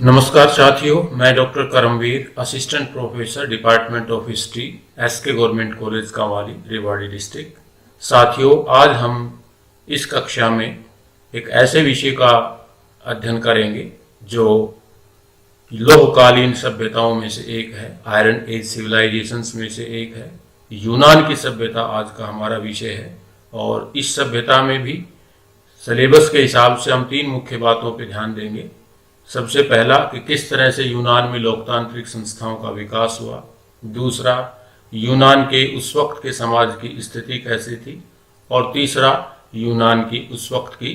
नमस्कार साथियों, मैं doctor Karamveer, assistant professor, department of history, SK government college Kanwali, Rewari district. साथियों, आज हम इस कक्षा में एक ऐसे विषय का अध्ययन करेंगे जो लोहकालीन सभ्यताओं में से एक है, आयरन एज सिविलाइजेशंस में से एक है। यूनान की सभ्यता आज का हमारा विषय है और इस सभ्यता में भी सिलेबस के हिसाब से हम तीन मुख्य बातों पर ध्यान देंगे। सबसे पहला कि किस तरह से यूनान में लोकतांत्रिक संस्थाओं का विकास हुआ। दूसरा, यूनान के उस वक्त के समाज की स्थिति कैसी थी। और तीसरा, यूनान की उस वक्त की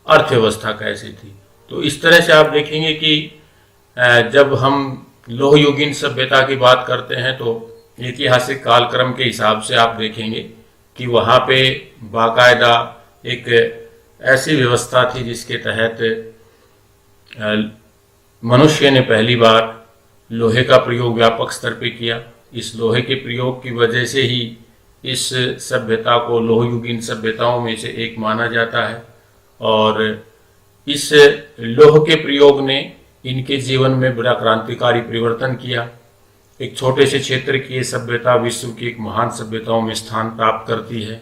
अर्थव्यवस्था कैसी थी। तो इस तरह से आप देखेंगे कि जब हम लोहयुगीन सभ्यता की बात करते हैं तो ऐतिहासिक कालक्रम के हिसाब से आप देखेंगे कि वहाँ पे बाकायदा एक ऐसी व्यवस्था थी जिसके तहत मनुष्य ने पहली बार लोहे का प्रयोग व्यापक स्तर पे किया। इस लोहे के प्रयोग की वजह से ही इस सभ्यता को लोहयुगीन सभ्यताओं में से एक माना जाता है और इस लोह के प्रयोग ने इनके जीवन में बड़ा क्रांतिकारी परिवर्तन किया। एक छोटे से क्षेत्र की ये सभ्यता विश्व की एक महान सभ्यताओं में स्थान प्राप्त करती है।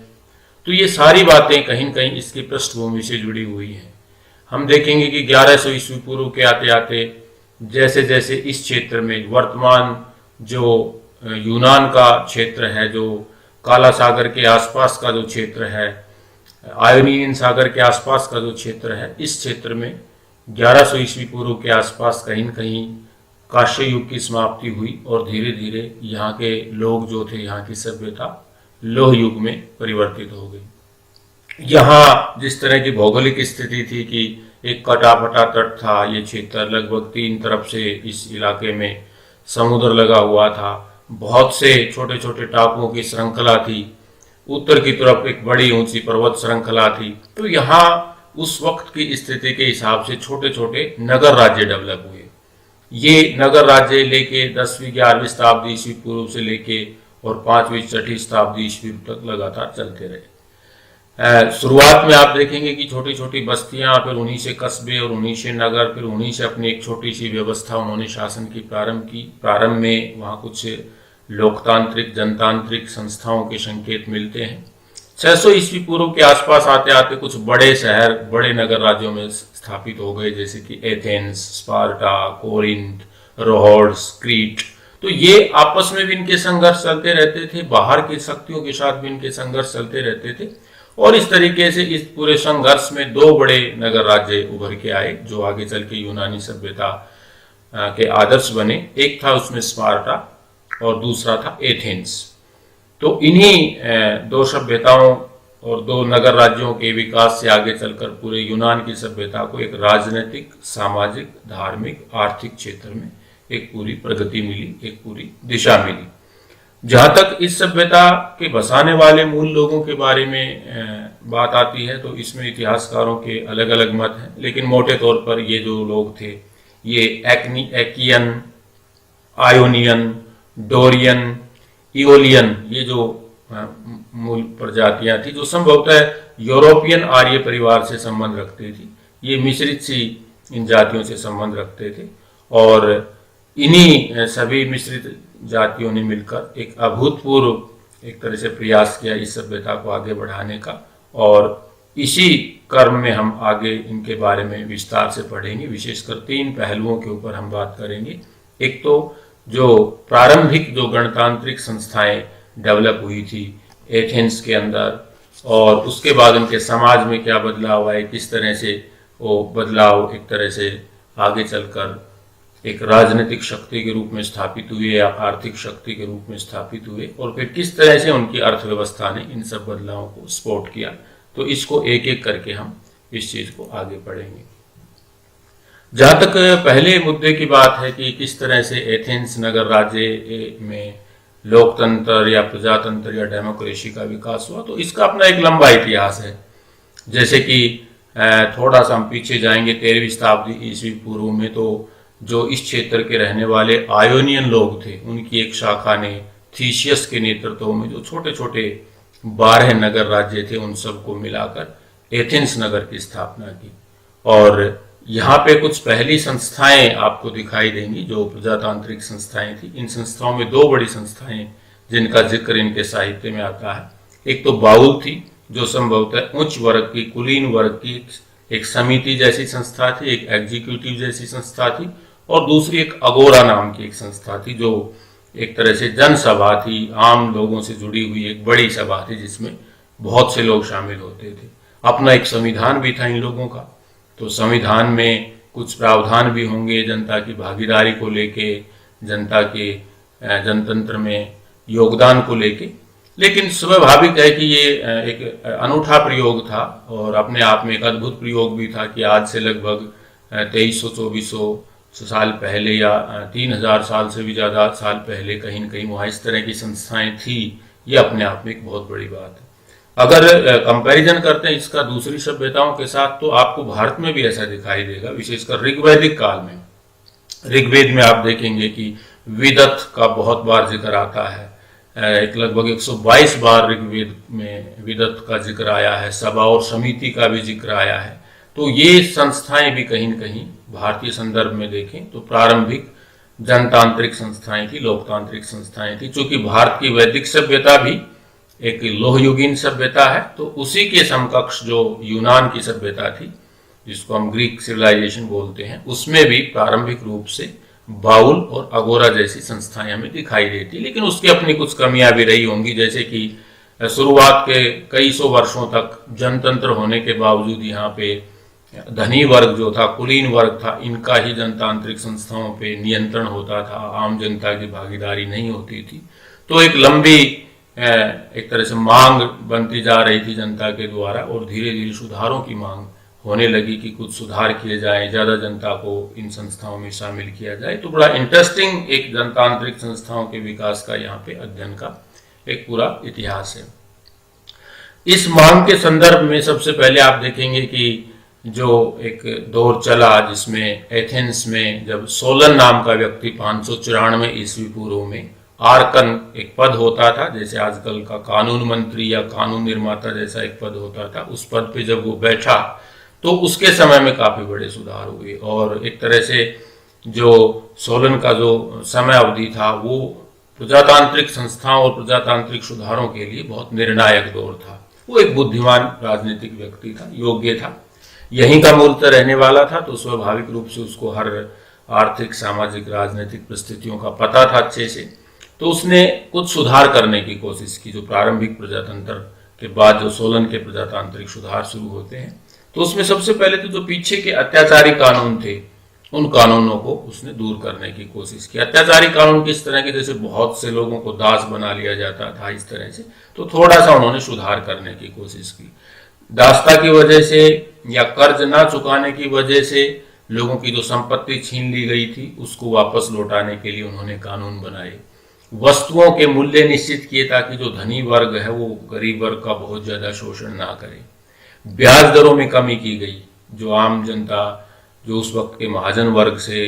तो ये सारी बातें कहीं न कहीं इसकी पृष्ठभूमि से जुड़ी हुई हैं। हम देखेंगे कि 1100 ईस्वी पूर्व के आते आते जैसे जैसे इस क्षेत्र में वर्तमान जो यूनान का क्षेत्र है, जो काला सागर के आसपास का जो क्षेत्र है, आयोनियन सागर के आसपास का जो क्षेत्र है, इस क्षेत्र में 1100 ईस्वी पूर्व के आसपास कहीं न कहीं कांस्य युग की समाप्ति हुई और धीरे धीरे यहाँ के लोग जो थे, यहाँ की सभ्यता लोह युग में परिवर्तित हो गई। यहाँ जिस तरह की भौगोलिक स्थिति थी कि एक कटा-फटा तट था, ये क्षेत्र लगभग तीन तरफ से इस इलाके में समुद्र लगा हुआ था, बहुत से छोटे छोटे टापुओं की श्रृंखला थी, उत्तर की तरफ एक बड़ी ऊंची पर्वत श्रृंखला थी। तो यहाँ उस वक्त की स्थिति के हिसाब से छोटे छोटे नगर राज्य डेवलप हुए। ये नगर राज्य लेके 10वीं 11वीं शताब्दी ईस्वी पूर्व से लेके और 5वीं 6वीं शताब्दी ईस्वी तक लगातार चलते रहे। शुरुआत में आप देखेंगे कि छोटी छोटी बस्तियां, फिर उन्हीं से कस्बे और उन्हीं से नगर, फिर उन्हीं से अपनी एक छोटी सी व्यवस्था उन्होंने शासन की प्रारंभ की। प्रारंभ में वहाँ कुछ लोकतांत्रिक जनतांत्रिक संस्थाओं के संकेत मिलते हैं। 600 ईस्वी पूर्व के आसपास आते आते कुछ बड़े शहर, बड़े नगर राज्यों में स्थापित हो गए, जैसे कि Athens, Sparta, Corinth, Rhodes, Crete. तो ये आपस में भी इनके संघर्ष चलते रहते थे, बाहर की शक्तियों के साथ भी इनके संघर्ष चलते रहते थे और इस तरीके से इस पूरे संघर्ष में दो बड़े नगर राज्य उभर के आए जो आगे चल के यूनानी सभ्यता के आदर्श बने। एक था उसमें स्पार्टा और दूसरा था एथेंस। तो इन्हीं दो सभ्यताओं और दो नगर राज्यों के विकास से आगे चलकर पूरे यूनान की सभ्यता को एक राजनीतिक, सामाजिक, धार्मिक, आर्थिक क्षेत्र में एक पूरी प्रगति मिली, एक पूरी दिशा मिली। जहाँ तक इस सभ्यता के बसाने वाले मूल लोगों के बारे में बात आती है तो इसमें इतिहासकारों के अलग अलग मत हैं, लेकिन मोटे तौर पर ये जो लोग थे ये एकियन, आयोनियन, डोरियन, इओलियन, ये जो मूल प्रजातियां थी जो संभवतः यूरोपियन आर्य परिवार से संबंध रखती थी। ये मिश्रित सी इन जातियों से संबंध रखते थे और इन्हीं सभी मिश्रित जातियों ने मिलकर एक अभूतपूर्व एक तरह से प्रयास किया इस सभ्यता को आगे बढ़ाने का और इसी क्रम में हम आगे इनके बारे में विस्तार से पढ़ेंगे। विशेषकर तीन पहलुओं के ऊपर हम बात करेंगे। एक तो जो प्रारंभिक जो गणतांत्रिक संस्थाएं डेवलप हुई थी एथेंस के अंदर और उसके बाद उनके समाज में क्या बदलाव आए, किस तरह से वो बदलाव एक तरह से आगे चलकर एक राजनीतिक शक्ति के रूप में स्थापित हुए या आर्थिक शक्ति के रूप में स्थापित हुए और फिर किस तरह से उनकी अर्थव्यवस्था ने इन सब बदलावों को सपोर्ट किया। तो इसको एक एक करके हम इस चीज को आगे पढ़ेंगे। जहाँ तक पहले मुद्दे की बात है कि किस तरह से एथेंस नगर राज्य में लोकतंत्र या प्रजातंत्र या डेमोक्रेसी का विकास हुआ, तो इसका अपना एक लंबा इतिहास है। जैसे कि थोड़ा सा हम पीछे जाएंगे 13वीं शताब्दी ईस्वी पूर्व में, तो जो इस क्षेत्र के रहने वाले आयोनियन लोग थे उनकी एक शाखा ने थीसियस के नेतृत्व में जो छोटे छोटे 12 नगर राज्य थे उन सबको मिलाकर एथेंस नगर की स्थापना की और यहाँ पे कुछ पहली संस्थाएं आपको दिखाई देंगी जो प्रजातांत्रिक संस्थाएं थी। इन संस्थाओं में दो बड़ी संस्थाएं जिनका जिक्र इनके साहित्य में आता है, एक तो बाउल थी जो संभवतः उच्च वर्ग की, कुलीन वर्ग की एक समिति जैसी संस्था थी, एक एग्जीक्यूटिव जैसी संस्था थी, और दूसरी एक अगोरा नाम की एक संस्था थी जो एक तरह से जनसभा थी, आम लोगों से जुड़ी हुई एक बड़ी सभा थी जिसमें बहुत से लोग शामिल होते थे। अपना एक संविधान भी था इन लोगों का, तो संविधान में कुछ प्रावधान भी होंगे जनता की भागीदारी को लेके, जनता के जनतंत्र में योगदान को लेके। लेकिन स्वाभाविक है कि ये एक अनूठा प्रयोग था और अपने आप में एक अद्भुत प्रयोग भी था कि आज से लगभग 2300-2400 साल पहले या 3000 साल से भी ज़्यादा साल पहले कहीं न कहीं वहाँ इस तरह की संस्थाएं थी। ये अपने आप में एक बहुत बड़ी बात है। अगर कंपैरिजन करते हैं इसका दूसरी सभ्यताओं के साथ, तो आपको भारत में भी ऐसा दिखाई देगा, विशेषकर ऋग्वैदिक काल में। ऋग्वेद में आप देखेंगे कि विदत का बहुत बार जिक्र आता है, एक लगभग 122 बार ऋग्वेद में विदत का जिक्र आया है, सभा और समिति का भी जिक्र आया है। तो ये संस्थाएं भी कहीं न कहीं भारतीय संदर्भ में देखें तो प्रारंभिक जनतांत्रिक संस्थाएं थी, लोकतांत्रिक संस्थाएं थी। चूंकि भारत की वैदिक सभ्यता भी एक लोहयुगीन सभ्यता है, तो उसी के समकक्ष जो यूनान की सभ्यता थी, जिसको हम ग्रीक सिविलाइजेशन बोलते हैं, उसमें भी प्रारंभिक रूप से बाउल और अगोरा जैसी संस्थाएं हमें दिखाई देती। लेकिन उसकी अपनी कुछ कमियां भी रही होंगी, जैसे कि शुरुआत के कई सौ वर्षों तक जनतंत्र होने के बावजूद यहाँ पे धनी वर्ग जो था, कुलीन वर्ग था, इनका ही जनतांत्रिक संस्थाओं पे नियंत्रण होता था, आम जनता की भागीदारी नहीं होती थी। तो एक लंबी एक तरह से मांग बनती जा रही थी जनता के द्वारा, और धीरे धीरे सुधारों की मांग होने लगी कि कुछ सुधार किए जाए, ज़्यादा जनता को इन संस्थाओं में शामिल किया जाए। तो बड़ा इंटरेस्टिंग एक जनतांत्रिक संस्थाओं के विकास का यहाँ पे अध्ययन का एक पूरा इतिहास है। इस मांग के संदर्भ में सबसे पहले आप देखेंगे कि जो एक दौर चला जिसमें एथेंस में जब सोलन नाम का व्यक्ति 594 ईस्वी पूर्व में आर्कन एक पद होता था, जैसे आजकल का कानून मंत्री या कानून निर्माता जैसा एक पद होता था, उस पद पे जब वो बैठा तो उसके समय में काफी बड़े सुधार हुए। और एक तरह से जो सोलन का जो समय अवधि था वो प्रजातांत्रिक संस्थाओं और प्रजातांत्रिक सुधारों के लिए बहुत निर्णायक दौर था। वो एक बुद्धिमान राजनीतिक व्यक्ति था, योग्य था, यहीं का मूलतः रहने वाला था, तो स्वाभाविक रूप से उसको हर आर्थिक, सामाजिक, राजनीतिक परिस्थितियों का पता था अच्छे से। तो उसने कुछ सुधार करने की कोशिश की। जो प्रारंभिक प्रजातंत्र के बाद जो सोलन के प्रजातांत्रिक सुधार शुरू होते हैं, तो उसमें सबसे पहले तो जो पीछे के अत्याचारी कानून थे उन कानूनों को उसने दूर करने की कोशिश की। अत्याचारी कानून किस तरह के, जैसे बहुत से लोगों को दास बना लिया जाता था इस तरह से, तो थोड़ा सा उन्होंने सुधार करने की कोशिश की। दासता की वजह से या कर्ज ना चुकाने की वजह से लोगों की जो संपत्ति छीन ली गई थी उसको वापस लौटाने के लिए उन्होंने कानून बनाए। वस्तुओं के मूल्य निश्चित किए ताकि जो धनी वर्ग है वो गरीब वर्ग का बहुत ज्यादा शोषण ना करे। ब्याज दरों में कमी की गई। जो आम जनता जो उस वक्त के महाजन वर्ग से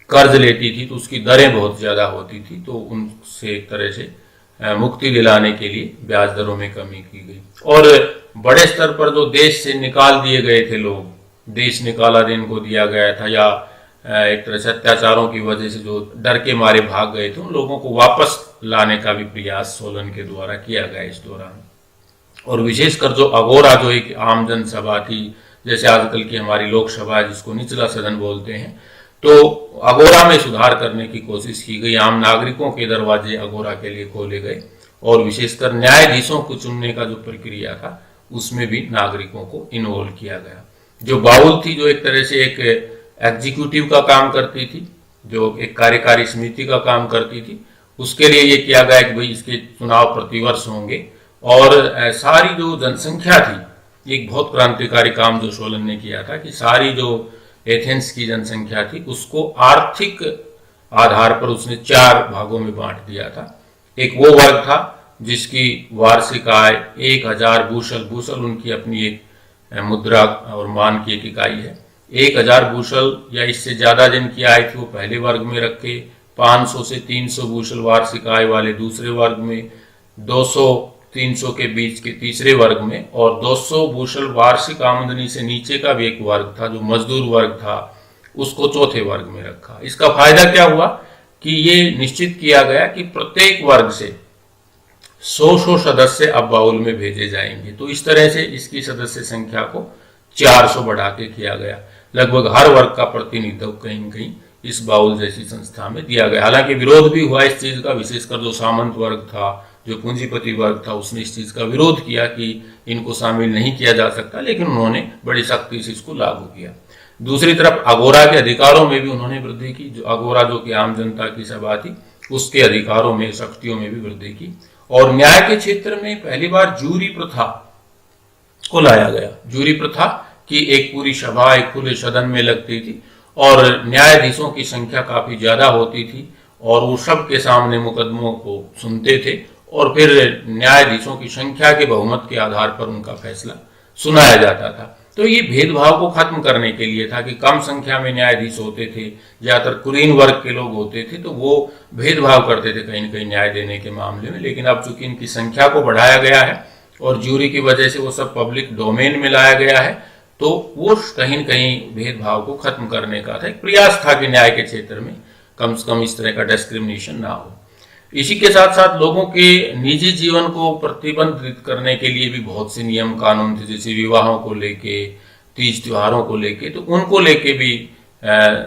कर्ज लेती थी तो उसकी दरें बहुत ज्यादा होती थी, तो उनसे एक तरह से मुक्ति दिलाने के लिए ब्याज दरों में कमी की गई। और बड़े स्तर पर जो देश से निकाल दिए गए थे लोग, देश निकाला इनको दिया गया था, या एक तरह से अत्याचारों की वजह से जो डर के मारे भाग गए थे उन लोगों को वापस लाने का भी प्रयास सोलन के द्वारा किया गया इस दौरान। और विशेषकर जो अगोरा जो एक आम जनसभा थी, जैसे आजकल की हमारी लोकसभा है जिसको निचला सदन बोलते हैं, तो अगोरा में सुधार करने की कोशिश की गई। आम नागरिकों के दरवाजे अगोरा के लिए खोले गए और विशेषकर न्यायाधीशों को चुनने का जो प्रक्रिया था उसमें भी नागरिकों को इन्वॉल्व किया गया। जो बाउल थी जो एक तरह से एक एग्जीक्यूटिव का काम करती थी, जो एक कार्यकारी समिति का काम करती थी, उसके लिए ये किया गया कि भाई इसके चुनाव प्रतिवर्ष होंगे। और सारी जो जनसंख्या थी, एक बहुत क्रांतिकारी काम जो सोलन ने किया था कि सारी जो एथेंस की जनसंख्या थी उसको आर्थिक आधार पर उसने 4 भागों में बांट दिया था। एक वो वर्ग था जिसकी वार्षिक आय 1000 बूशल, बूशल उनकी अपनी एक मुद्रा और मान की एक इकाई है, 1000 बूशल या इससे ज्यादा जिनकी आय थी वो पहले वर्ग में रखे, 500 से 300 बूशल वार्षिक आय वाले दूसरे वर्ग में, 200 300 के बीच के तीसरे वर्ग में, और 200 बुशल वार्षिक आमदनी से नीचे का भी एक वर्ग था जो मजदूर वर्ग था, उसको चौथे वर्ग में रखा। इसका फायदा क्या हुआ कि ये निश्चित किया गया कि प्रत्येक वर्ग से 100 सदस्य अब बाउल में भेजे जाएंगे। तो इस तरह से इसकी सदस्य संख्या को 400 बढ़ा के किया गया। लगभग हर वर्ग का प्रतिनिधित्व कहीं न कहीं इस बाउल जैसी संस्था में दिया गया। हालांकि विरोध भी हुआ इस चीज का, विशेषकर जो सामंत वर्ग था, जो पूंजीपति वर्ग था, उसने इस चीज का विरोध किया कि इनको शामिल नहीं किया जा सकता, लेकिन उन्होंने बड़ी सख्ती से इसको लागू किया। दूसरी तरफ अगोरा के अधिकारों में भी उन्होंने वृद्धि की। जो अगोरा जो कि आम जनता की सभा थी, उसके अधिकारों में, शक्तियों में भी वृद्धि की। और न्याय के क्षेत्र में पहली बार जूरी प्रथा को लाया गया। जूरी प्रथा की एक पूरी सभा एक खुले सदन में लगती थी और न्यायाधीशों की संख्या काफी ज्यादा होती थी और वो सबके सामने मुकदमों को सुनते थे और फिर न्यायाधीशों की संख्या के बहुमत के आधार पर उनका फैसला सुनाया जाता था। तो ये भेदभाव को खत्म करने के लिए था कि कम संख्या में न्यायाधीश होते थे, ज्यादातर कुलीन वर्ग के लोग होते थे, तो वो भेदभाव करते थे कहीं न कहीं न्याय देने के मामले में। लेकिन अब चूंकि इनकी संख्या को बढ़ाया गया है और जूरी की वजह से वो सब पब्लिक डोमेन में लाया गया है, तो वो कहीं न कहीं भेदभाव को खत्म करने का था, एक प्रयास था कि न्याय के क्षेत्र में कम से कम इस तरह का डिस्क्रिमिनेशन ना हो। इसी के साथ साथ लोगों के निजी जीवन को प्रतिबंधित करने के लिए भी बहुत से नियम कानून थे, जैसे विवाहों को लेके, तीज त्योहारों को लेके, तो उनको लेके भी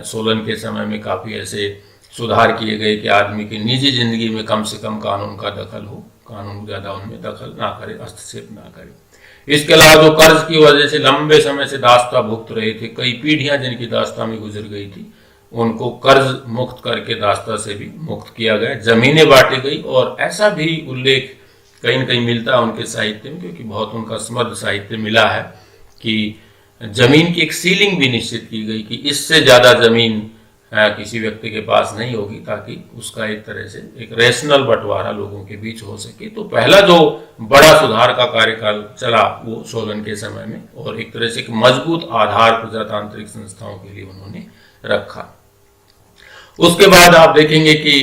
सोलन के समय में काफी ऐसे सुधार किए गए कि आदमी की निजी जिंदगी में कम से कम कानून का दखल हो, कानून ज्यादा उनमें दखल ना करे, हस्तक्षेप ना करे। इसके अलावा जो कर्ज की वजह से लंबे समय से दास्ता भुगत रहे थे, कई पीढ़ियां जिनकी दास्ता में गुजर गई थी, उनको कर्ज मुक्त करके दास्ता से भी मुक्त किया गया। जमीनें बांटी गई और ऐसा भी उल्लेख कहीं न कहीं मिलता है उनके साहित्य में, क्योंकि बहुत उनका समृद्ध साहित्य मिला है, कि जमीन की एक सीलिंग भी निश्चित की गई कि इससे ज्यादा जमीन किसी व्यक्ति के पास नहीं होगी, ताकि उसका एक तरह से एक रैशनल बंटवारा लोगों के बीच हो सके। तो पहला जो बड़ा सुधार का कार्यकाल चला वो सोलन के समय में, और एक तरह से एक मजबूत आधार प्रजातांत्रिक संस्थाओं के लिए उन्होंने रखा। उसके बाद आप देखेंगे कि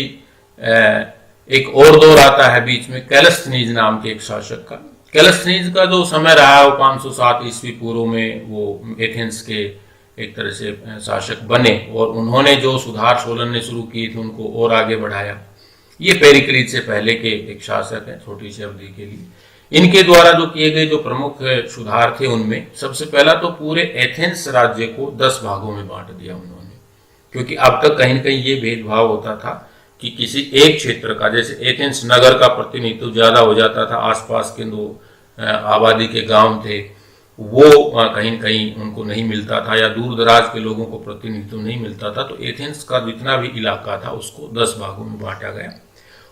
एक और दौर आता है बीच में, कैलस्थनीज नाम के एक शासक का। कैलस्थनीज का जो समय रहा वो 507 ईस्वी पूर्व में वो एथेंस के एक तरह से शासक बने और उन्होंने जो सुधार सोलन ने शुरू किए थे उनको और आगे बढ़ाया। ये पेरिक्लीज से पहले के एक शासक हैं, छोटी सी अवधि के लिए। इनके द्वारा जो किए गए जो प्रमुख सुधार थे उनमें सबसे पहला तो पूरे एथेंस राज्य को 10 भागों में बांट दिया उन्होंने, क्योंकि अब तक कहीं न कहीं ये भेदभाव होता था कि किसी एक क्षेत्र का, जैसे एथेंस नगर का प्रतिनिधित्व ज्यादा हो जाता था, आसपास के जो आबादी के गांव थे वो कहीं न कहीं उनको नहीं मिलता था, या दूर दराज के लोगों को प्रतिनिधित्व नहीं मिलता था। तो एथेंस का जितना भी इलाका था उसको 10 भागों में बांटा गया।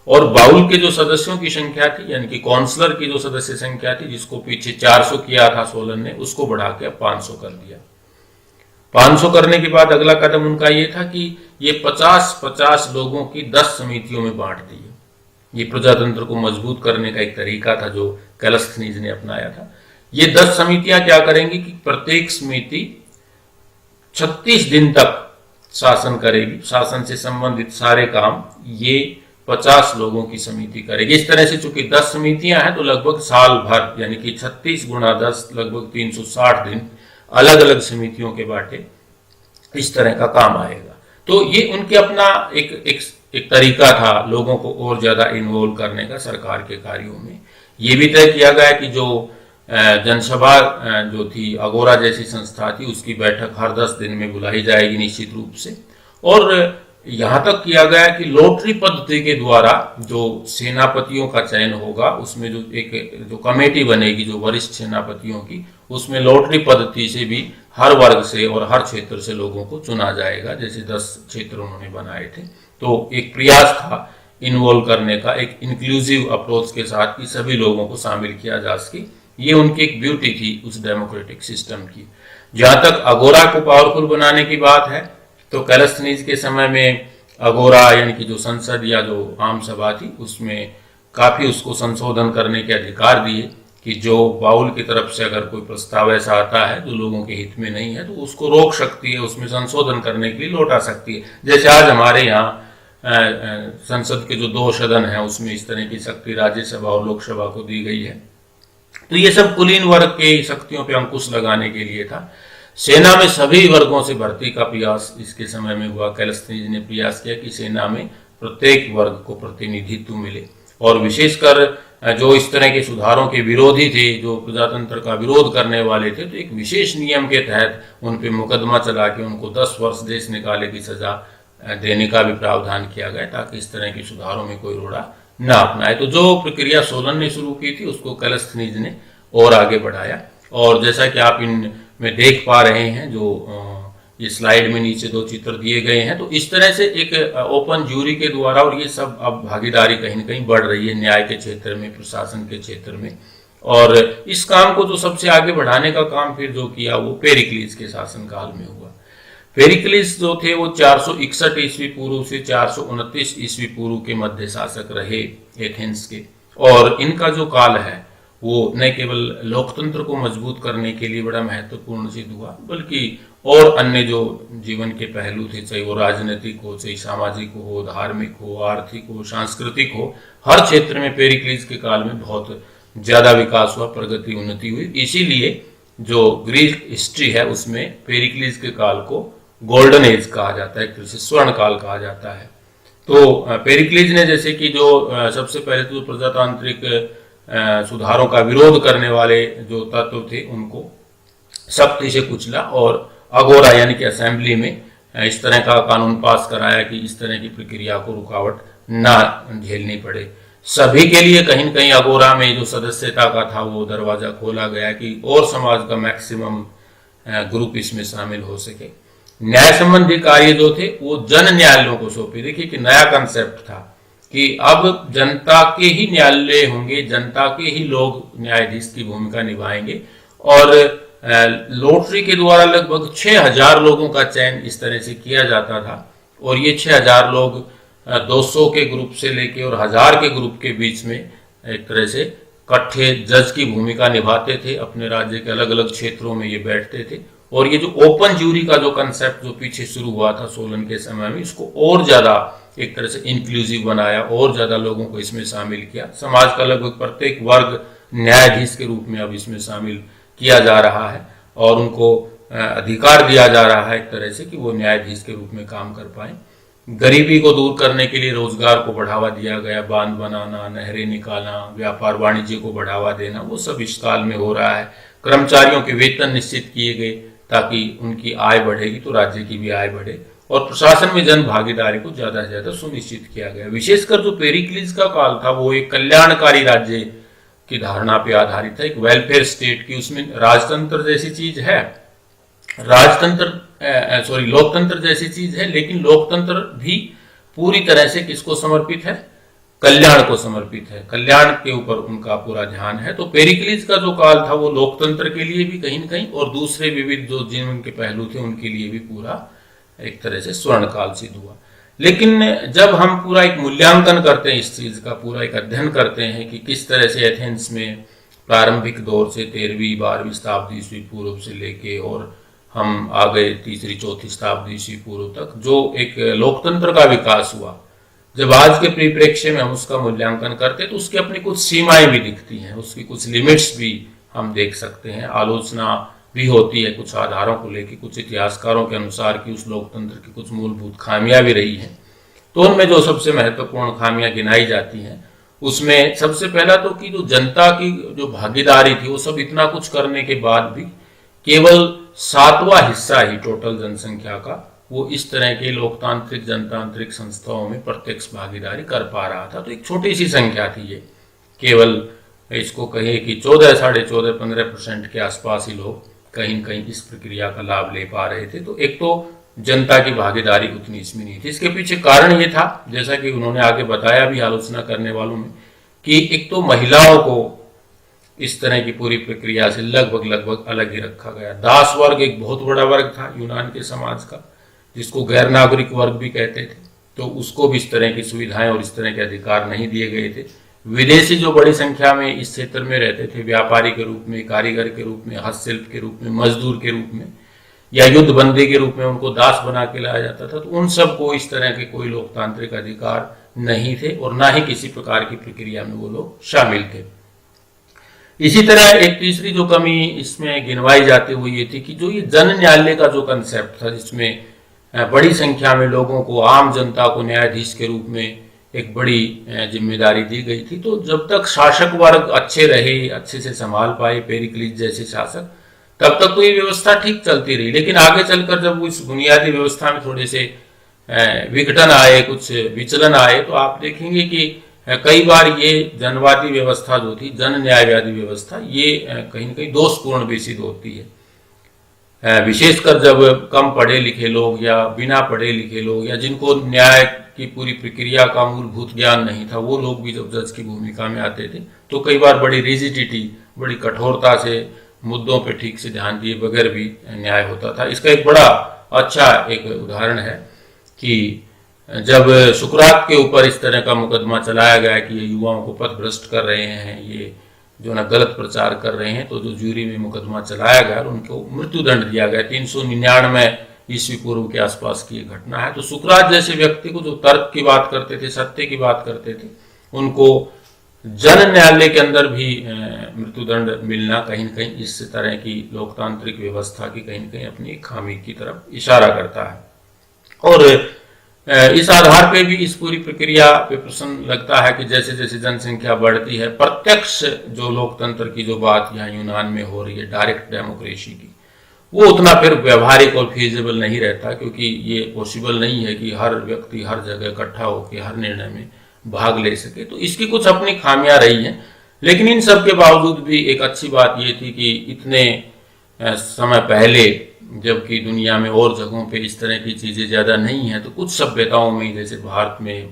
और बाउल के जो सदस्यों की संख्या थी, यानी कि काउंसलर की जो सदस्य संख्या थी, जिसको पीछे 400 किया था सोलन ने, उसको बढ़ा के 500 कर दिया। 500 करने के बाद अगला कदम उनका ये था कि ये 50-50 लोगों की 10 समितियों में बांट दिए। ये प्रजातंत्र को मजबूत करने का एक तरीका था जो कैलस्थनीज ने अपनाया था। ये 10 समितियां क्या करेंगी कि प्रत्येक समिति 36 दिन तक शासन करेगी, शासन से संबंधित सारे काम ये 50 लोगों की समिति करेगी। इस तरह से चूंकि 10 समितियां हैं तो लगभग साल भर, यानी कि 36 गुणा 10 लगभग 360 दिन अलग अलग समितियों के बाटे इस तरह का काम आएगा। तो ये उनके अपना एक तरीका था लोगों को और ज्यादा इन्वॉल्व करने का सरकार के कार्यों में। ये भी तय किया गया कि जो जनसभा जो थी, अगोरा जैसी संस्था थी, उसकी बैठक हर 10 दिन में बुलाई जाएगी निश्चित रूप से। और यहां तक किया गया कि लॉटरी पद्धति के द्वारा जो सेनापतियों का चयन होगा, उसमें जो कमेटी बनेगी जो वरिष्ठ सेनापतियों की, उसमें लॉटरी पद्धति से भी हर वर्ग से और हर क्षेत्र से लोगों को चुना जाएगा। जैसे 10 क्षेत्र उन्होंने बनाए थे, तो एक प्रयास था इन्वॉल्व करने का, एक इंक्लूसिव अप्रोच के साथ कि सभी लोगों को शामिल किया जा सके। ये उनकी एक ब्यूटी थी उस डेमोक्रेटिक सिस्टम की। जहां तक अगोरा को पावरफुल बनाने की बात है, तो कैलस्थनीज के समय में अगोरा यानी कि जो संसद या जो आम सभा थी, उसमें काफी उसको संशोधन करने के अधिकार दिए कि जो बाउल की तरफ से अगर कोई प्रस्ताव ऐसा आता है जो लोगों के हित में नहीं है तो उसको रोक सकती है, उसमें संशोधन करने के लिए लौटा सकती है। जैसे आज हमारे यहाँ संसद के जो 2 सदन हैं उसमें इस तरह की शक्ति राज्यसभा और लोकसभा को दी गई है। तो ये सब कुलीन वर्ग के शक्तियों पे अंकुश लगाने के लिए था। सेना में सभी वर्गों से भर्ती का प्रयास इसके समय में हुआ। कैलस्थनीज ने प्रयास किया कि सेना में प्रत्येक वर्ग को प्रतिनिधित्व मिले, और विशेषकर जो इस तरह के सुधारों के विरोधी थे, जो प्रजातंत्र का विरोध करने वाले थे, तो एक विशेष नियम के तहत उन पे मुकदमा चला के उनको 10 वर्ष देश निकाले की सजा देने का भी प्रावधान किया गया, ताकि इस तरह के सुधारों में कोई रोड़ा न अपनाए। तो जो प्रक्रिया सोलन ने शुरू की थी उसको कैलस्थनीज ने और आगे बढ़ाया। और जैसा कि आप इन में देख पा रहे हैं, जो ये स्लाइड में नीचे 2 चित्र दिए गए हैं, तो इस तरह से एक ओपन ज्यूरी के द्वारा, और ये सब अब भागीदारी कहीं न कहीं बढ़ रही है न्याय के क्षेत्र में, प्रशासन के क्षेत्र में। और इस काम को जो सबसे आगे बढ़ाने का काम फिर जो किया वो पेरिक्लीस के शासनकाल में हुआ। पेरिक्लीस जो थे वो 461 ईस्वी पूर्व से 429 ईस्वी पूर्व के मध्य शासक रहे एथेंस के। और इनका जो काल है वो न केवल लोकतंत्र को मजबूत करने के लिए बड़ा महत्वपूर्ण सिद्ध हुआ, बल्कि और अन्य जो जीवन के पहलू थे, चाहे वो राजनीतिक हो, चाहे सामाजिक हो, धार्मिक हो, आर्थिक हो, सांस्कृतिक हो, हर क्षेत्र में पेरिक्लीस के काल में बहुत ज्यादा विकास हुआ, प्रगति, उन्नति हुई। इसीलिए जो ग्रीक हिस्ट्री है उसमें पेरिक्लीस के काल को गोल्डन एज कहा जाता है, एक तरह से स्वर्ण काल कहा जाता है। तो पेरिक्लीस ने जैसे कि जो सबसे पहले तो प्रजातांत्रिक सुधारों का विरोध करने वाले जो तत्व थे उनको सख्ती से कुचला, और अगोरा यानी कि असेंबली में इस तरह का कानून पास कराया कि इस तरह की प्रक्रिया को रुकावट ना झेलनी पड़े। सभी के लिए कहीं न कहीं अगोरा में जो सदस्यता का था वो दरवाजा खोला गया कि और समाज का मैक्सिमम ग्रुप इसमें शामिल हो सके। न्याय संबंधी कार्य जो थे वो जन न्यायालयों को सौंपे। देखिए कि नया कंसेप्ट था कि अब जनता के ही न्यायालय होंगे, जनता के ही लोग न्यायाधीश की भूमिका निभाएंगे। और लॉटरी के द्वारा लगभग 6000 लोगों का चयन इस तरह से किया जाता था, और ये 6000 लोग 200 के ग्रुप से लेके और 1000 के ग्रुप के बीच में एक तरह से इकट्ठे जज की भूमिका निभाते थे। अपने राज्य के अलग अलग क्षेत्रों में ये बैठते थे। और ये जो ओपन ज्यूरी का जो कंसेप्ट जो पीछे शुरू हुआ था सोलन के समय में, इसको और ज्यादा एक तरह से इंक्लूसिव बनाया, और ज्यादा लोगों को इसमें शामिल किया। समाज का लगभग प्रत्येक वर्ग न्यायाधीश के रूप में अब इसमें शामिल किया जा रहा है, और उनको अधिकार दिया जा रहा है एक तरह से कि वो न्यायाधीश के रूप में काम कर पाए। गरीबी को दूर करने के लिए रोजगार को बढ़ावा दिया गया, बांध बनाना, नहरें निकालना, व्यापार वाणिज्य को बढ़ावा देना, वो सब इस काल में हो रहा है। कर्मचारियों के वेतन निश्चित किए गए ताकि उनकी आय बढ़ेगी तो राज्य की भी आय बढ़े, और प्रशासन में जन भागीदारी को ज्यादा से ज्यादा सुनिश्चित किया गया। विशेषकर जो पेरिक्लीस का काल था वो एक कल्याणकारी राज्य की धारणा पे आधारित था, एक वेलफेयर स्टेट की। उसमें राजतंत्र जैसी चीज है, लोकतंत्र जैसी चीज है, लेकिन लोकतंत्र भी पूरी तरह से किसको समर्पित है? कल्याण को समर्पित है। कल्याण के ऊपर उनका पूरा ध्यान है। तो पेरिक्लीस का जो काल था वो लोकतंत्र के लिए भी कहीं न कहीं, और दूसरे विविध जो जीवन के पहलू थे उनके लिए भी पूरा एक तरह से स्वर्ण काल सिद्ध हुआ। लेकिन जब हम पूरा एक मूल्यांकन करते हैं, इस चीज का पूरा एक अध्ययन करते हैं कि किस तरह से एथेंस में प्रारंभिक दौर से 13वीं 12वीं शताब्दी ईस्वी पूर्व से लेके और हम आ गए 3री 4थी शताब्दी ईस्वी पूर्व तक जो एक लोकतंत्र का विकास हुआ, जब आज के परिप्रेक्ष्य में हम उसका मूल्यांकन करते हैं तो उसकी अपनी कुछ सीमाएं भी दिखती हैं, उसकी कुछ लिमिट्स भी हम देख सकते हैं। आलोचना भी होती है कुछ आधारों को लेकर, कुछ इतिहासकारों के अनुसार कि उस लोकतंत्र की कुछ मूलभूत खामियां भी रही हैं। तो उनमें जो सबसे महत्वपूर्ण खामियां गिनाई जाती हैं उसमें सबसे पहला तो कि जो जनता की जो भागीदारी थी वो सब इतना कुछ करने के बाद भी केवल 7वां हिस्सा ही टोटल जनसंख्या का वो इस तरह के लोकतांत्रिक जनतांत्रिक संस्थाओं में प्रत्यक्ष भागीदारी कर पा रहा था। तो एक छोटी सी संख्या थी ये, केवल इसको कहिए कि 14, 14.5, 15% के आसपास ही लोग कहीं न कहीं इस प्रक्रिया का लाभ ले पा रहे थे। तो एक तो जनता की भागीदारी उतनी इसमें नहीं थी। इसके पीछे कारण ये था, जैसा कि उन्होंने आगे बताया भी आलोचना करने वालों में, कि एक तो महिलाओं को इस तरह की पूरी प्रक्रिया से लगभग अलग ही रखा गया। दास वर्ग एक बहुत बड़ा वर्ग था यूनान के समाज का, जिसको गैर नागरिक वर्ग भी कहते थे, तो उसको भी इस तरह की सुविधाएं और इस तरह के अधिकार नहीं दिए गए थे। विदेशी जो बड़ी संख्या में इस क्षेत्र में रहते थे, व्यापारी के रूप में, कारीगर के रूप में, हस्तशिल्प के रूप में, मजदूर के रूप में, या युद्ध बंदी के रूप में उनको दास बना के लाया जाता था। तो उन सबको इस तरह के कोई लोकतांत्रिक अधिकार नहीं थे और ना ही किसी प्रकार की प्रक्रिया में वो लोग शामिल थे। इसी तरह एक तीसरी जो कमी इसमें गिनवाई जाती हुई ये थी कि जो ये जन न्यायालय का जो कंसेप्ट था, जिसमें बड़ी संख्या में लोगों को, आम जनता को न्यायाधीश के रूप में एक बड़ी जिम्मेदारी दी गई थी, तो जब तक शासक वर्ग अच्छे रहे, अच्छे से संभाल पाए, पेरिक्लिस जैसे शासक, तब तक तो ये व्यवस्था ठीक चलती रही। लेकिन आगे चलकर जब इस बुनियादी व्यवस्था में थोड़े से विघटन आए, कुछ विचलन आए, तो आप देखेंगे कि कई बार ये जनवादी व्यवस्था जो थी, जन न्यायवादी व्यवस्था, ये कहीं न कहीं दोषपूर्ण भी सिद्ध होती है। विशेषकर जब कम पढ़े लिखे लोग या बिना पढ़े लिखे लोग या जिनको न्याय की पूरी प्रक्रिया का मूलभूत ज्ञान नहीं था, वो लोग भी जब जज की भूमिका में आते थे, तो कई बार बड़ी रिजिडिटी, बड़ी कठोरता से मुद्दों पर ठीक से ध्यान दिए बगैर भी न्याय होता था। इसका एक बड़ा अच्छा एक उदाहरण है कि जब सुकरात के ऊपर इस तरह का मुकदमा चलाया गया कि ये युवाओं को पथभ्रष्ट कर रहे हैं, ये जो ना गलत प्रचार कर रहे हैं, तो जो ज्यूरी में मुकदमा चलाया गया और उनको मृत्युदंड दिया गया। 399 ईस्वी पूर्व के आसपास की घटना है। तो सुकरात जैसे व्यक्ति को जो तर्क की बात करते थे, सत्य की बात करते थे, उनको जन न्यायालय के अंदर भी मृत्युदंड मिलना कहीं न कहीं इस तरह की लोकतांत्रिक व्यवस्था की कहीं न कहीं अपनी खामी की तरफ इशारा करता है। और इस आधार पे भी इस पूरी प्रक्रिया पे प्रश्न लगता है कि जैसे जैसे जनसंख्या बढ़ती है, प्रत्यक्ष जो लोकतंत्र की जो बात यहाँ यूनान में हो रही है, डायरेक्ट डेमोक्रेसी की, वो उतना फिर व्यवहारिक और फीजिबल नहीं रहता, क्योंकि ये पॉसिबल नहीं है कि हर व्यक्ति हर जगह इकट्ठा होकर हर निर्णय में भाग ले सके। तो इसकी कुछ अपनी खामियां रही हैं। लेकिन इन सब के बावजूद भी एक अच्छी बात ये थी कि इतने समय पहले, जबकि दुनिया में और जगहों पे इस तरह की चीज़ें ज़्यादा नहीं हैं, तो कुछ सभ्यताओं में, जैसे भारत में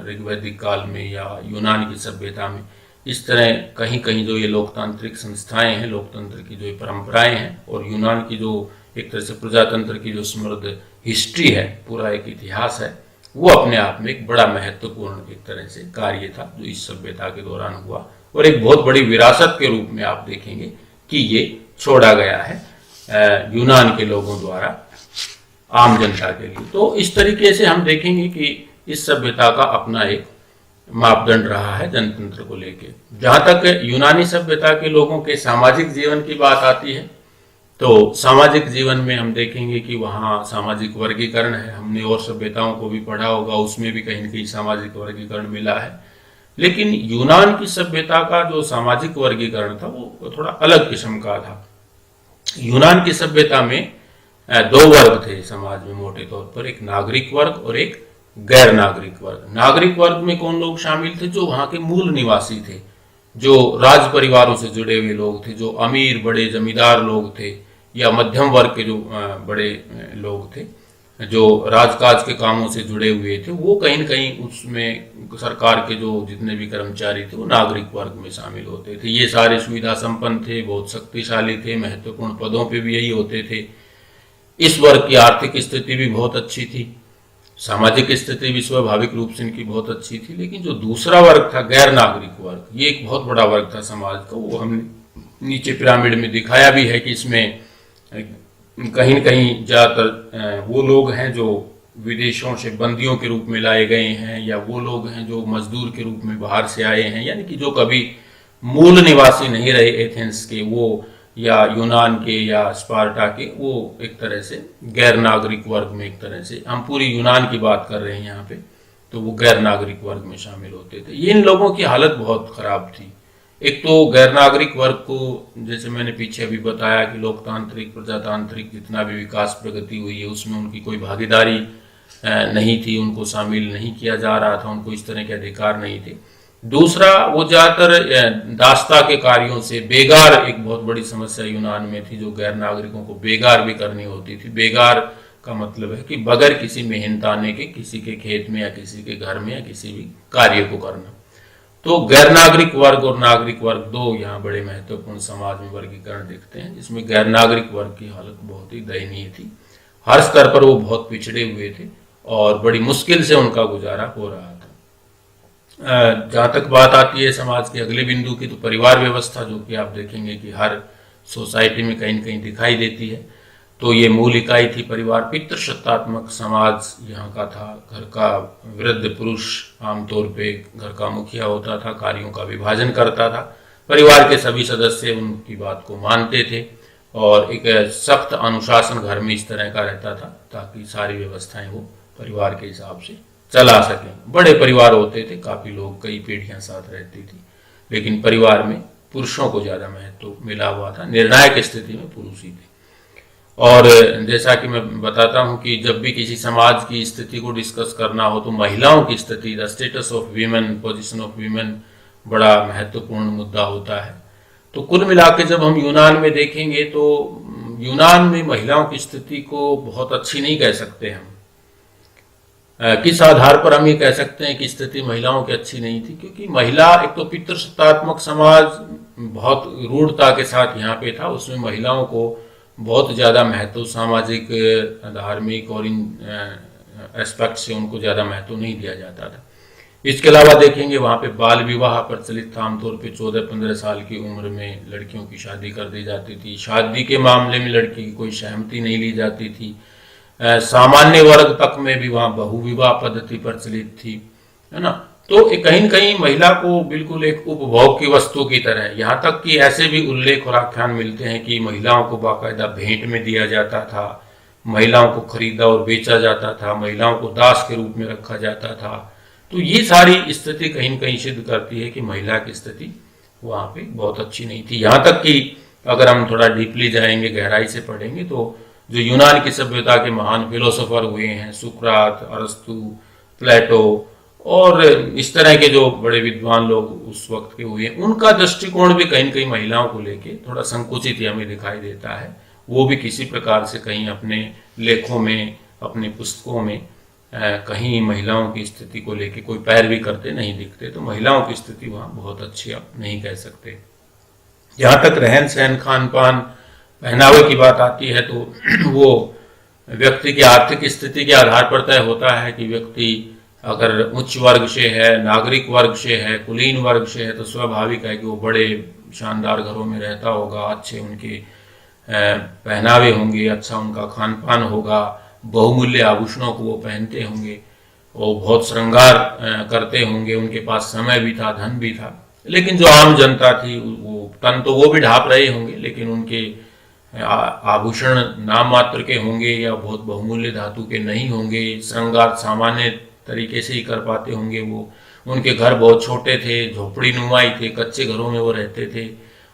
ऋग्वैदिक काल में या यूनान की सभ्यता में, इस तरह कहीं कहीं जो ये लोकतांत्रिक संस्थाएं हैं, लोकतंत्र की जो ये परंपराएं हैं, और यूनान की जो एक तरह से प्रजातंत्र की जो समृद्ध हिस्ट्री है, पूरा एक इतिहास है, वो अपने आप में एक बड़ा महत्वपूर्ण एक तरह से कार्य था जो इस सभ्यता के दौरान हुआ, और एक बहुत बड़ी विरासत के रूप में आप देखेंगे कि ये छोड़ा गया है यूनान के लोगों द्वारा आम जनता के लिए। तो इस तरीके से हम देखेंगे कि इस सभ्यता का अपना एक मापदंड रहा है जनतंत्र को लेके। जहां तक यूनानी सभ्यता के लोगों के सामाजिक जीवन की बात आती है, तो सामाजिक जीवन में हम देखेंगे कि वहाँ सामाजिक वर्गीकरण है। हमने और सभ्यताओं को भी पढ़ा होगा, उसमें भी कहीं न कहीं सामाजिक वर्गीकरण मिला है। लेकिन यूनान की सभ्यता का जो सामाजिक वर्गीकरण था वो थोड़ा अलग किस्म का था। यूनान की सभ्यता में दो वर्ग थे समाज में मोटे तौर पर, एक नागरिक वर्ग और एक गैर नागरिक वर्ग। नागरिक वर्ग में कौन लोग शामिल थे? जो वहाँ के मूल निवासी थे, जो राज परिवारों से जुड़े हुए लोग थे, जो अमीर बड़े जमींदार लोग थे, या मध्यम वर्ग के जो बड़े लोग थे, जो राजकाज के कामों से जुड़े हुए थे, वो कहीं न कहीं उसमें सरकार के जो जितने भी कर्मचारी थे वो नागरिक वर्ग में शामिल होते थे। ये सारे सुविधा संपन्न थे, बहुत शक्तिशाली थे, महत्वपूर्ण पदों पे भी यही होते थे। इस वर्ग की आर्थिक स्थिति भी बहुत अच्छी थी, सामाजिक स्थिति भी स्वाभाविक रूप से इनकी बहुत अच्छी थी। लेकिन जो दूसरा वर्ग था, गैर नागरिक वर्ग, ये एक बहुत बड़ा वर्ग था समाज का। वो हमने नीचे पिरामिड में दिखाया भी है कि इसमें कहीं न कहीं ज़्यादातर वो लोग हैं जो विदेशों से बंदियों के रूप में लाए गए हैं, या वो लोग हैं जो मजदूर के रूप में बाहर से आए हैं, यानी कि जो कभी मूल निवासी नहीं रहे एथेंस के, वो या यूनान के या स्पार्टा के, वो एक तरह से गैर नागरिक वर्ग में, एक तरह से हम पूरी यूनान की बात कर रहे हैं यहाँ पे, तो वो गैर नागरिक वर्ग में शामिल होते थे। ये इन लोगों की हालत बहुत खराब थी। एक तो गैर नागरिक वर्ग को, जैसे मैंने पीछे अभी बताया कि लोकतांत्रिक प्रजातांत्रिक जितना भी विकास प्रगति हुई है उसमें उनकी कोई भागीदारी नहीं थी, उनको शामिल नहीं किया जा रहा था, उनको इस तरह के अधिकार नहीं थे। दूसरा, वो ज़्यादातर दास्ता के कार्यों से बेगार, एक बहुत बड़ी समस्या यूनान में थी, जो गैर नागरिकों को बेगार भी करनी होती थी। बेगार का मतलब है कि बगैर किसी मेहनताने के किसी के खेत में या किसी के घर में या किसी भी कार्य को करना। तो गैर नागरिक वर्ग और नागरिक वर्ग, दो यहाँ बड़े महत्वपूर्ण समाज में वर्गीकरण दिखते हैं, जिसमें गैर नागरिक वर्ग की हालत बहुत ही दयनीय थी। हर स्तर पर वो बहुत पिछड़े हुए थे और बड़ी मुश्किल से उनका गुजारा हो रहा था। जहाँ तक बात आती है समाज के अगले बिंदु की, तो परिवार व्यवस्था, जो कि आप देखेंगे कि हर सोसाइटी में कहीं न कहीं दिखाई देती है। तो ये मूल इकाई थी परिवार। पितृसत्तात्मक समाज यहाँ का था। घर का वृद्ध पुरुष आमतौर पे घर का मुखिया होता था, कार्यों का विभाजन करता था, परिवार के सभी सदस्य उनकी बात को मानते थे और एक सख्त अनुशासन घर में इस तरह का रहता था ताकि सारी व्यवस्थाएं वो परिवार के हिसाब से चला सकें। बड़े परिवार होते थे, काफ़ी लोग, कई पीढ़ियां साथ रहती थी, लेकिन परिवार में पुरुषों को ज़्यादा महत्व मिला हुआ था। निर्णायक स्थिति में पुरुष ही थे। और जैसा कि मैं बताता हूं कि जब भी किसी समाज की स्थिति को डिस्कस करना हो तो महिलाओं की स्थिति, the status of women, position of women, बड़ा महत्वपूर्ण मुद्दा होता है। तो कुल मिला के जब हम यूनान में देखेंगे तो यूनान में महिलाओं की स्थिति को बहुत अच्छी नहीं कह सकते हम। किस आधार पर हम ये कह सकते हैं कि स्थिति महिलाओं की अच्छी नहीं थी? क्योंकि महिला, एक तो पितृसत्तात्मक समाज बहुत रूढ़ता के साथ यहाँ पे था, उसमें महिलाओं को बहुत ज़्यादा महत्व, सामाजिक, धार्मिक और इन एस्पेक्ट से उनको ज़्यादा महत्व नहीं दिया जाता था। इसके अलावा देखेंगे वहाँ पे बाल विवाह प्रचलित था। आमतौर पे 14-15 साल की उम्र में लड़कियों की शादी कर दी जाती थी। शादी के मामले में लड़की की कोई सहमति नहीं ली जाती थी। सामान्य वर्ग तक में भी वहाँ बहुविवाह पद्धति प्रचलित थी, है ना। तो कहीं न कहीं महिला को बिल्कुल एक उपभोग की वस्तु की तरह, यहाँ तक कि ऐसे भी उल्लेख और आख्यान मिलते हैं कि महिलाओं को बाकायदा भेंट में दिया जाता था, महिलाओं को खरीदा और बेचा जाता था, महिलाओं को दास के रूप में रखा जाता था। तो ये सारी स्थिति कहीं न कहीं सिद्ध करती है कि महिला की स्थिति वहाँ पे बहुत अच्छी नहीं थी। यहाँ तक कि अगर हम थोड़ा डीपली जाएंगे, गहराई से पढ़ेंगे, तो जो यूनान की सभ्यता के महान फिलोसोफर हुए हैं, सुकरात, अरस्तु, प्लेटो और इस तरह के जो बड़े विद्वान लोग उस वक्त के हुए हैं, उनका दृष्टिकोण भी कहीं न कहीं महिलाओं को लेके थोड़ा संकुचित ही हमें दिखाई देता है। वो भी किसी प्रकार से कहीं अपने लेखों में, अपनी पुस्तकों में कहीं महिलाओं की स्थिति को लेके कोई पैरवी करते नहीं दिखते। तो महिलाओं की स्थिति वहाँ बहुत अच्छी आप नहीं कह सकते। जहाँ तक रहन सहन, खान पान, पहनावे की बात आती है तो वो व्यक्ति की आर्थिक स्थिति के आधार पर तय होता है कि व्यक्ति अगर उच्च वर्ग से है, नागरिक वर्ग से है, कुलीन वर्ग से है, तो स्वाभाविक है कि वो बड़े शानदार घरों में रहता होगा, अच्छे उनके पहनावे होंगे, अच्छा उनका खान पान होगा, बहुमूल्य आभूषणों को वो पहनते होंगे और बहुत श्रृंगार करते होंगे, उनके पास समय भी था, धन भी था। लेकिन जो आम जनता थी, वो तन तो वो भी ढाप रहे होंगे, लेकिन उनके आभूषण नाम मात्र के होंगे या बहुत बहुमूल्य धातु के नहीं होंगे, श्रृंगार सामान्य तरीके से ही कर पाते होंगे। वो, उनके घर बहुत छोटे थे, झोपड़ी नुमाई थे, कच्चे घरों में वो रहते थे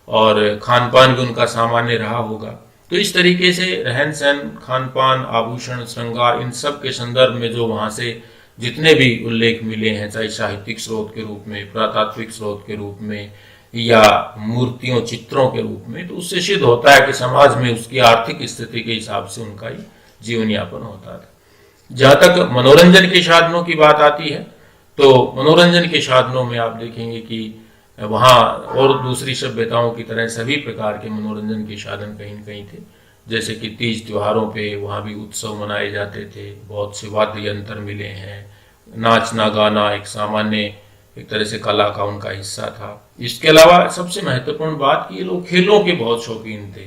और खान पान भी उनका सामान्य रहा होगा। तो इस तरीके से रहन सहन, खान पान, आभूषण, श्रृंगार, इन सब के संदर्भ में जो वहाँ से जितने भी उल्लेख मिले हैं, चाहे साहित्यिक स्रोत के रूप में, पुरातात्विक स्रोत के रूप में या मूर्तियों, चित्रों के रूप में, तो उससे सिद्ध होता है कि समाज में उसकी आर्थिक स्थिति के हिसाब से उनका ही जीवन यापन होता था। जहाँ तक मनोरंजन के साधनों की बात आती है तो मनोरंजन के साधनों में आप देखेंगे कि वहाँ और दूसरी सभ्यताओं की तरह सभी प्रकार के मनोरंजन के साधन कहीं न कहीं थे। जैसे कि तीज त्योहारों पे वहाँ भी उत्सव मनाए जाते थे, बहुत से वाद्य यंत्र मिले हैं, नाचना गाना एक सामान्य, एक तरह से कला का उनका हिस्सा था। इसके अलावा सबसे महत्वपूर्ण बात कि ये लोग खेलों के बहुत शौकीन थे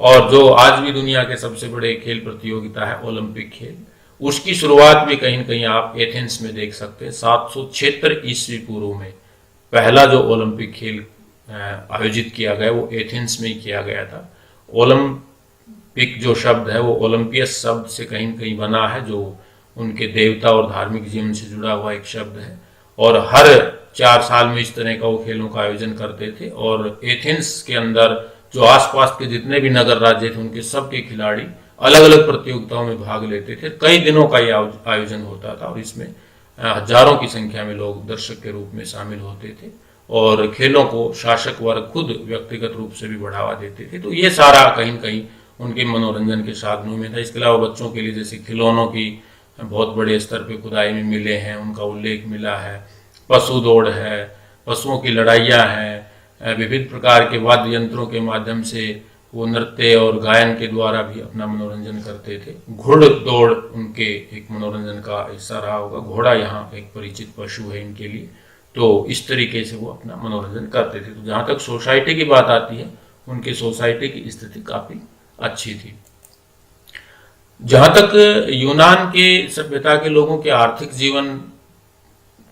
और जो आज भी दुनिया के सबसे बड़े खेल प्रतियोगिता है ओलंपिक खेल, उसकी शुरुआत भी कहीं न कहीं आप एथेंस में देख सकते हैं। 776 ईस्वी पूर्व में पहला जो ओलंपिक खेल आयोजित किया गया वो एथेंस में ही किया गया था। ओलंपिक जो शब्द है वो ओलंपियस शब्द से कहीं न कहीं बना है, जो उनके देवता और धार्मिक जीवन से जुड़ा हुआ एक शब्द है। और हर 4 साल में इस तरह का वो खेलों का आयोजन करते थे और एथेंस के अंदर जो आसपास के जितने भी नगर राज्य थे उनके सबके खिलाड़ी अलग अलग प्रतियोगिताओं में भाग लेते थे। कई दिनों का ये आयोजन होता था और इसमें हजारों की संख्या में लोग दर्शक के रूप में शामिल होते थे और खेलों को शासक वर्ग खुद व्यक्तिगत रूप से भी बढ़ावा देते थे। तो ये सारा कहीं न कहीं उनके मनोरंजन के साधनों में था। इसके अलावा बच्चों के लिए जैसे खिलौनों की बहुत बड़े स्तर पे खुदाई में मिले हैं, उनका उल्लेख मिला है। पशु दौड़ है, पशुओं की लड़ाइयाँ हैं, विविध प्रकार के वाद्य यंत्रों के माध्यम से वो नृत्य और गायन के द्वारा भी अपना मनोरंजन करते थे। घुड़ दौड़ उनके एक मनोरंजन का हिस्सा रहा होगा। घोड़ा यहाँ एक परिचित पशु है इनके लिए। तो इस तरीके से वो अपना मनोरंजन करते थे। तो जहाँ तक सोसाइटी की बात आती है, उनके सोसाइटी की स्थिति काफ़ी अच्छी थी। जहाँ तक यूनान के सभ्यता के लोगों के आर्थिक जीवन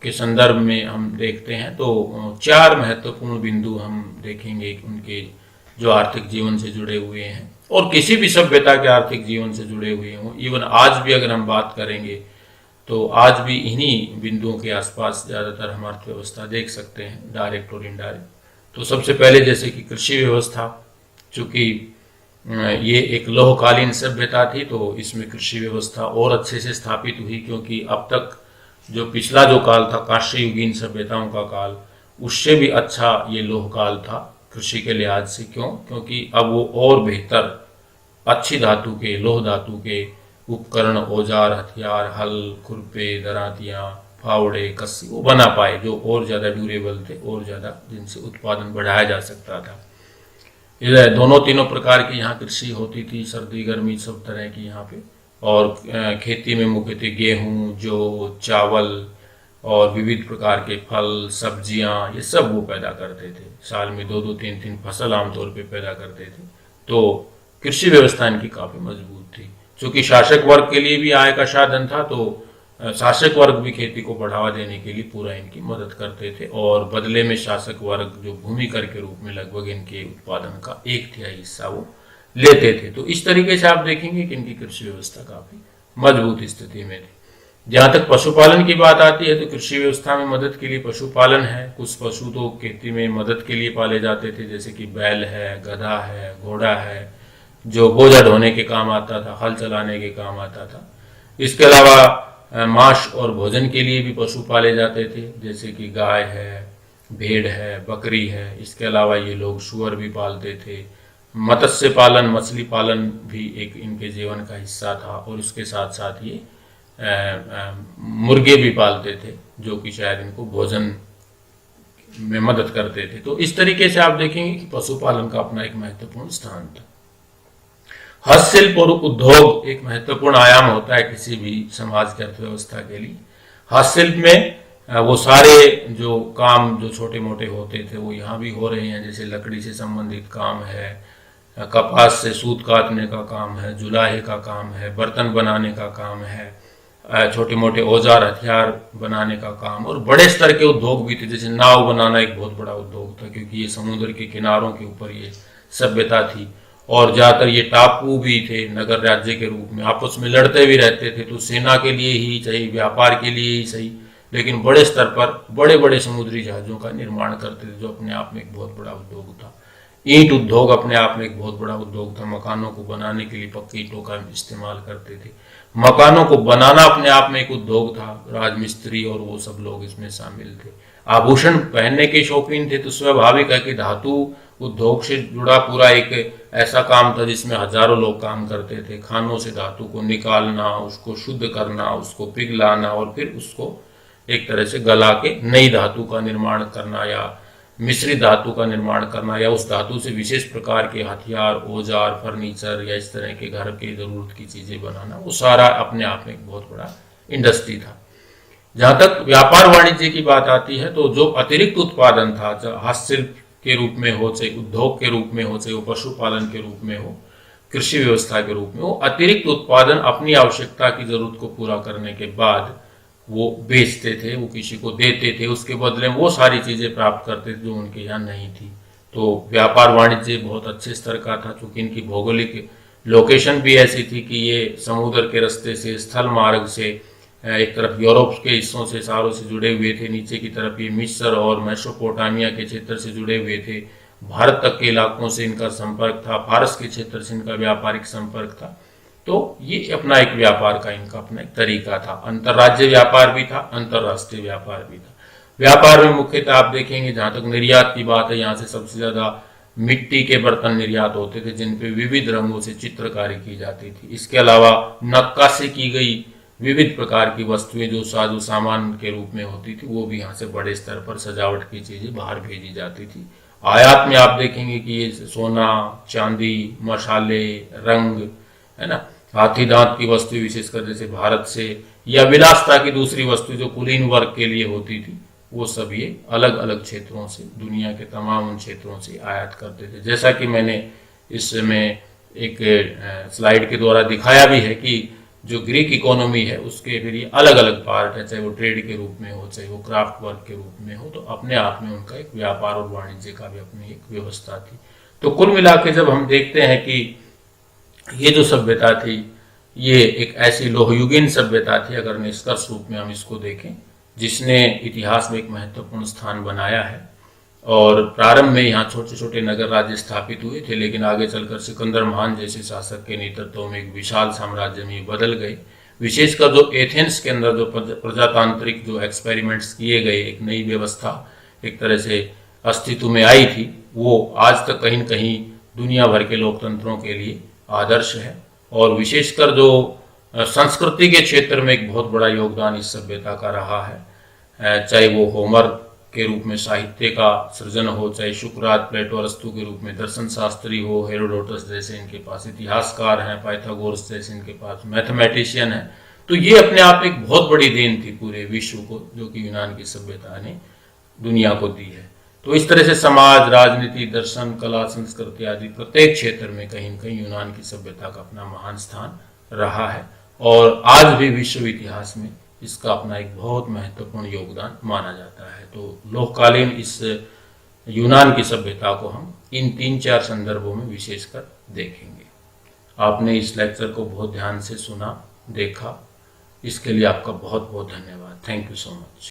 के संदर्भ में हम देखते हैं तो चार महत्वपूर्ण बिंदु हम देखेंगे उनके जो आर्थिक जीवन से जुड़े हुए हैं और किसी भी सभ्यता के आर्थिक जीवन से जुड़े हुए हों। इवन आज भी अगर हम बात करेंगे तो आज भी इन्हीं बिंदुओं के आसपास ज़्यादातर हम अर्थव्यवस्था देख सकते हैं, डायरेक्ट और इनडायरेक्ट। तो सबसे पहले जैसे कि कृषि व्यवस्था, चूँकि ये एक लोहकालीन सभ्यता थी तो इसमें कृषि व्यवस्था और अच्छे से स्थापित हुई, क्योंकि अब तक जो पिछला जो काल था कांस्ययुगीन सभ्यताओं का काल, उससे भी अच्छा ये लोहकाल था कृषि के लिहाज से। क्यों? क्योंकि अब वो और बेहतर अच्छी धातु के, लोह धातु के उपकरण, औजार, हथियार, हल, खुरपे, दरातियाँ, फावड़े, कस्सी वो बना पाए जो और ज़्यादा ड्यूरेबल थे और ज़्यादा जिनसे उत्पादन बढ़ाया जा सकता था। ये दोनों तीनों प्रकार की यहाँ कृषि होती थी, सर्दी गर्मी सब तरह की यहाँ पे। और खेती में मुख्यतः गेहूँ, जौ, चावल और विविध प्रकार के फल, सब्जियाँ, ये सब वो पैदा करते थे। साल में दो दो तीन तीन फसल आमतौर पे पैदा करते थे। तो कृषि व्यवस्था इनकी काफ़ी मजबूत थी। चूँकि शासक वर्ग के लिए भी आय का साधन था तो शासक वर्ग भी खेती को बढ़ावा देने के लिए पूरा इनकी मदद करते थे और बदले में शासक वर्ग जो भूमि कर के रूप में लगभग इनके उत्पादन का 1/3 हिस्सा वो लेते थे। तो इस तरीके से आप देखेंगे कि इनकी कृषि व्यवस्था काफ़ी मजबूत स्थिति में थी। जहाँ तक पशुपालन की बात आती है तो कृषि व्यवस्था में मदद के लिए पशुपालन है। कुछ पशु तो खेती में मदद के लिए पाले जाते थे, जैसे कि बैल है, गधा है, घोड़ा है, जो बोझा ढोने के काम आता था, हल चलाने के काम आता था। इसके अलावा मांस और भोजन के लिए भी पशु पाले जाते थे, जैसे कि गाय है, भेड़ है, बकरी है। इसके अलावा ये लोग सूअर भी पालते थे। मत्स्य पालन, मछली पालन भी एक इनके जीवन का हिस्सा था और उसके साथ साथ ये मुर्गे भी पालते थे, जो कि शायद इनको भोजन में मदद करते थे। तो इस तरीके से आप देखेंगे कि पशुपालन का अपना एक महत्वपूर्ण स्थान था। हस्तशिल्प और उद्योग एक महत्वपूर्ण आयाम होता है किसी भी समाज की अर्थव्यवस्था के लिए। हस्तशिल्प में वो सारे जो काम जो छोटे मोटे होते थे वो यहाँ भी हो रहे हैं, जैसे लकड़ी से संबंधित काम है, कपास से सूत काटने का काम है, जुलाहे का काम है, बर्तन बनाने का काम है, छोटे मोटे औजार हथियार बनाने का काम, और बड़े स्तर के उद्योग भी थे। जैसे नाव बनाना एक बहुत बड़ा उद्योग था, क्योंकि ये समुद्र के किनारों के ऊपर ये सभ्यता थी और ज़्यादातर ये टापू भी थे नगर राज्य के रूप में, आपस में लड़ते भी रहते थे। तो सेना के लिए ही सही, व्यापार के लिए ही सही, लेकिन बड़े स्तर पर बड़े बड़े समुद्री जहाज़ों का निर्माण करते थे, जो अपने आप में एक बहुत बड़ा उद्योग था। ईंट उद्योग अपने आप में एक बहुत बड़ा उद्योग था। मकानों को बनाने के लिए पक्की ईंटों का इस्तेमाल करते थे। मकानों को बनाना अपने आप में एक उद्योग था। राजमिस्त्री और वो सब लोग इसमें शामिल थे। आभूषण पहनने के शौकीन थे, तो स्वाभाविक है कि धातु उद्योग से जुड़ा पूरा एक ऐसा काम था जिसमें हजारों लोग काम करते थे। खानों से धातु को निकालना, उसको शुद्ध करना, उसको पिघलाना और फिर उसको एक तरह से गला के नई धातु का निर्माण करना या मिश्रित धातु का निर्माण करना या उस धातु से विशेष प्रकार के हथियार, औजार, फर्नीचर या इस तरह के घर के ज़रूरत की चीज़ें बनाना, वो सारा अपने आप में एक बहुत बड़ा इंडस्ट्री था। जहाँ तक व्यापार वाणिज्य की बात आती है तो जो अतिरिक्त उत्पादन था, चाहे हस्तशिल्प के रूप में हो, चाहे उद्योग के रूप में हो, चाहे वो पशुपालन के रूप में हो, कृषि व्यवस्था के रूप में हो, अतिरिक्त उत्पादन अपनी आवश्यकता की जरूरत को पूरा करने के बाद वो बेचते थे, वो किसी को देते थे, उसके बदले में वो सारी चीज़ें प्राप्त करते थे जो उनके यहाँ नहीं थी। तो व्यापार वाणिज्य बहुत अच्छे स्तर का था, चूँकि इनकी भौगोलिक लोकेशन भी ऐसी थी कि ये समुद्र के रास्ते से, स्थल मार्ग से एक तरफ यूरोप के हिस्सों से सारों से जुड़े हुए थे, नीचे की तरफ ये मिस्र और मेसोपोटामिया के क्षेत्र से जुड़े हुए थे, भारत तक के इलाकों से इनका संपर्क था, फारस के क्षेत्र से इनका व्यापारिक संपर्क था। तो ये अपना एक व्यापार का इनका अपना एक तरीका था। अंतर्राज्य व्यापार भी था, अंतर्राष्ट्रीय व्यापार भी था। व्यापार में मुख्यतः आप देखेंगे जहाँ तक निर्यात की बात है, यहाँ से सबसे ज़्यादा मिट्टी के बर्तन निर्यात होते थे जिन पे विविध रंगों से चित्रकारी की जाती थी। इसके अलावा नक्काशी की गई विविध प्रकार की वस्तुएं जो साजो सामान के रूप में होती थी, वो भी यहाँ से बड़े स्तर पर सजावट की चीज़ें बाहर भेजी जाती थी। आयात में आप देखेंगे कि ये सोना, चांदी, मसाले, रंग, है ना, हाथी दांत की वस्तु विशेषकर जैसे भारत से, या विलासता की दूसरी वस्तु जो कुलीन वर्ग के लिए होती थी, वो सब ये अलग अलग क्षेत्रों से, दुनिया के तमाम उन क्षेत्रों से आयात करते थे। जैसा कि मैंने इसमें एक स्लाइड के द्वारा दिखाया भी है कि जो ग्रीक इकोनॉमी है उसके फिर ये अलग अलग पार्ट है, चाहे वो ट्रेड के रूप में हो, चाहे वो क्राफ्ट वर्क के रूप में हो, तो अपने आप में उनका एक व्यापार और वाणिज्य का भी अपनी एक व्यवस्था थी। तो कुल मिला के जब हम देखते हैं कि ये जो सभ्यता थी ये एक ऐसी लोहयुगीन सभ्यता थी, अगर निष्कर्ष रूप में हम इसको देखें, जिसने इतिहास में एक महत्वपूर्ण स्थान बनाया है। और प्रारंभ में यहाँ छोटे छोटे नगर राज्य स्थापित हुए थे, लेकिन आगे चलकर सिकंदर महान जैसे शासक के नेतृत्व में एक विशाल साम्राज्य में बदल गए। विशेषकर जो एथेंस के अंदर जो प्रजातांत्रिक जो एक्सपेरिमेंट्स किए गए, एक नई व्यवस्था एक तरह से अस्तित्व में आई थी, वो आज तक कहीं न कहीं दुनिया भर के लोकतंत्रों के लिए आदर्श है। और विशेषकर जो संस्कृति के क्षेत्र में एक बहुत बड़ा योगदान इस सभ्यता का रहा है, चाहे वो होमर के रूप में साहित्य का सृजन हो, चाहे शुक्रात, प्लेटो, अरस्तु के रूप में दर्शन शास्त्री हो, हेरोडोटस जैसे इनके पास इतिहासकार हैं, पाइथागोरस जैसे इनके पास मैथमेटिशियन है। तो ये अपने आप एक बहुत बड़ी देन थी पूरे विश्व को, जो कि यूनान की सभ्यता ने दुनिया को दी है। तो इस तरह से समाज, राजनीति, दर्शन, कला, संस्कृति आदि प्रत्येक क्षेत्र में कहीं न कहीं यूनान की सभ्यता का अपना महान स्थान रहा है और आज भी विश्व इतिहास में इसका अपना एक बहुत महत्वपूर्ण योगदान माना जाता है। तो लोककालीन इस यूनान की सभ्यता को हम इन 3-4 संदर्भों में विशेषकर देखेंगे। आपने इस लेक्चर को बहुत ध्यान से सुना, देखा, इसके लिए आपका बहुत बहुत धन्यवाद। Thank you so much.